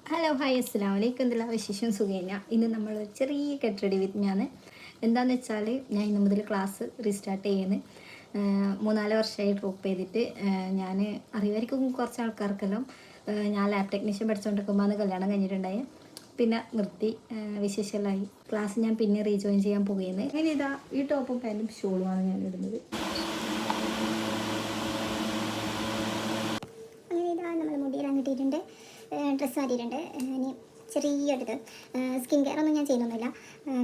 Hello hi അസ്സലാമു അലൈക്കും. എന്തെല്ലാം വിശേഷം? സുഖേന. ഇന്ന് നമ്മൾ ചെറിയ ഗെറ്റ് റെഡി വിത്ത് ഞാൻ എന്താണെന്ന് വെച്ചാൽ ഞാൻ ഇന്ന് മുതൽ ക്ലാസ് റീസ്റ്റാർട്ട് ചെയ്യുന്നത് 3-4 വർഷമായി ഡ്രോപ്പ് ചെയ്തിട്ട്. ഞാൻ അറിയുമായിരിക്കും കുറച്ച് ആൾക്കാർക്കെല്ലാം. ഞാൻ ലാബ് ടെക്നീഷ്യൻ പഠിച്ചുകൊണ്ടിരിക്കുമ്പോൾ അന്ന് കല്യാണം കഴിഞ്ഞിട്ടുണ്ടായി, പിന്നെ നിർത്തി. വിശേഷമായി ക്ലാസ് ഞാൻ പിന്നെ റീജോയിൻ ചെയ്യാൻ പോകുന്നത്. അങ്ങനെ ഇതാ ഈ ടോപ്പും പാൻറ്റും ഷോളുമാണ് ഞാൻ ഇടുന്നത്. അങ്ങനെ ഇതാ നമ്മൾ മുടിയെല്ലാം കിട്ടിയിട്ടുണ്ട്, ഡ്രസ്സ് മാറ്റിയിട്ടുണ്ട്. ഇനി ചെറിയൊരിത് സ്കിൻ കെയർ ഒന്നും ഞാൻ ചെയ്യുന്നൊന്നുമില്ല.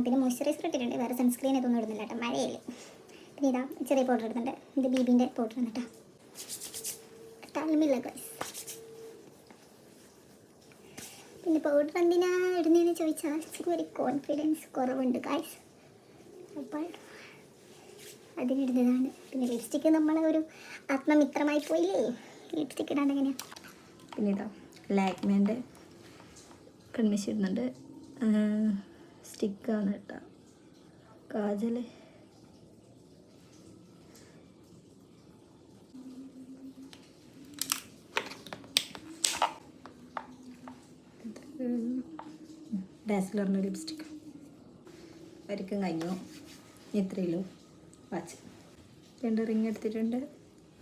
പിന്നെ മോയ്സ്ചറൈസർ ഇട്ടിട്ടുണ്ട്, വേറെ സൺസ്ക്രീൻ ഇതൊന്നും ഇടുന്നില്ല കേട്ടോ, മഴയിൽ. പിന്നെ ഇതാ ചെറിയ പൗഡർ ഇടുന്നുണ്ട്, ഇത് ബീബിൻ്റെ പൗഡർ ആണ് കേട്ടോ, ടൈമില്ല ഗൈസ്. പിന്നെ പൗഡർ എന്തിനാ ഇടുന്നതെന്ന് ചോദിച്ചാൽ ഒരു കോൺഫിഡൻസ് കുറവുണ്ട് ഗൈസ്, അപ്പോൾ അതിനിടുന്നതാണ്. പിന്നെ ലിപ്സ്റ്റിക്ക് നമ്മളെ ഒരു ആത്മമിത്രമായി പോയില്ലേ, ലിപ്സ്റ്റിക്ക് ഇടാണ്ട് എങ്ങനെയാണ്. പിന്നെ ഇതാ ലാക്മേൻ്റെ കൺമിഷ് ഇടുന്നുണ്ട്, സ്റ്റിക്കാണ് കേട്ടോ, കാജൽ. ഡാസ്ലറിൻ്റെ ലിപ്സ്റ്റിക്ക് വരയ്ക്കും കഴിഞ്ഞു. ഇത്രയുള്ളൂ. വാച്ച് 2 റിങ് എടുത്തിട്ടുണ്ട്,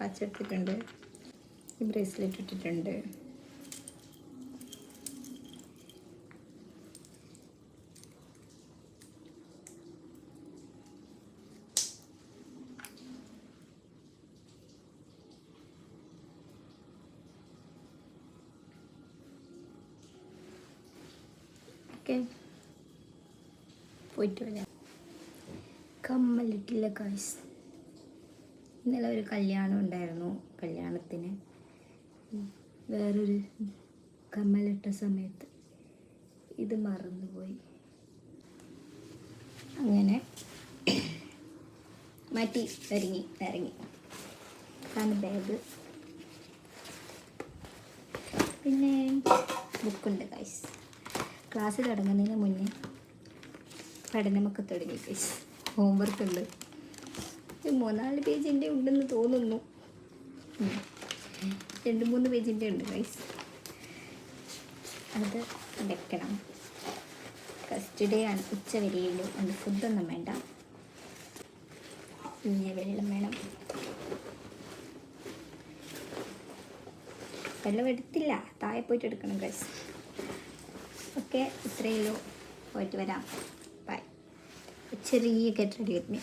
വാച്ച് എടുത്തിട്ടുണ്ട്, ഈ ബ്രേസ്ലെറ്റ് ഇട്ടിട്ടുണ്ട്. പോയിട്ട് വരാം. കമ്മലിട്ടില്ല ഗൈസ്. ഇന്നലെ ഒരു കല്യാണം ഉണ്ടായിരുന്നു, കല്യാണത്തിന് വേറൊരു കമ്മലിട്ട സമയത്ത് ഇത് മറന്നുപോയി. അങ്ങനെ മാറ്റി ഇറങ്ങി അതാണ് ബാഗ്. പിന്നെ ബുക്കുണ്ട് ഗൈസ്. ക്ലാസ് തുടങ്ങുന്നതിന് മുന്നേ പഠനമൊക്കെ തുടങ്ങി ഗൈസ്. ഹോംവർക്ക് ഉണ്ട്, 3-4 പേജിൻ്റെ ഉണ്ടെന്ന് തോന്നുന്നു. 2-3 പേജിൻ്റെ ഉണ്ട് ഗൈസ്. അത് വെക്കണം. ഫസ്റ്റ് ഡേ ആണ്, ഉച്ച വരെയുള്ളൂ. അത് ഫുഡൊന്നും വേണ്ട, പിന്നെ വെള്ളം വേണം. വെള്ളം എടുത്തില്ല, താഴെ പോയിട്ട് എടുക്കണം ഗൈസ്. ഓക്കെ, ഇത്രയേ ഉള്ളൂ. പോയിട്ട് വരാം. ബൈ. ചെറിയ ഗെറ്റ് റെഡി വിത്ത് മീ.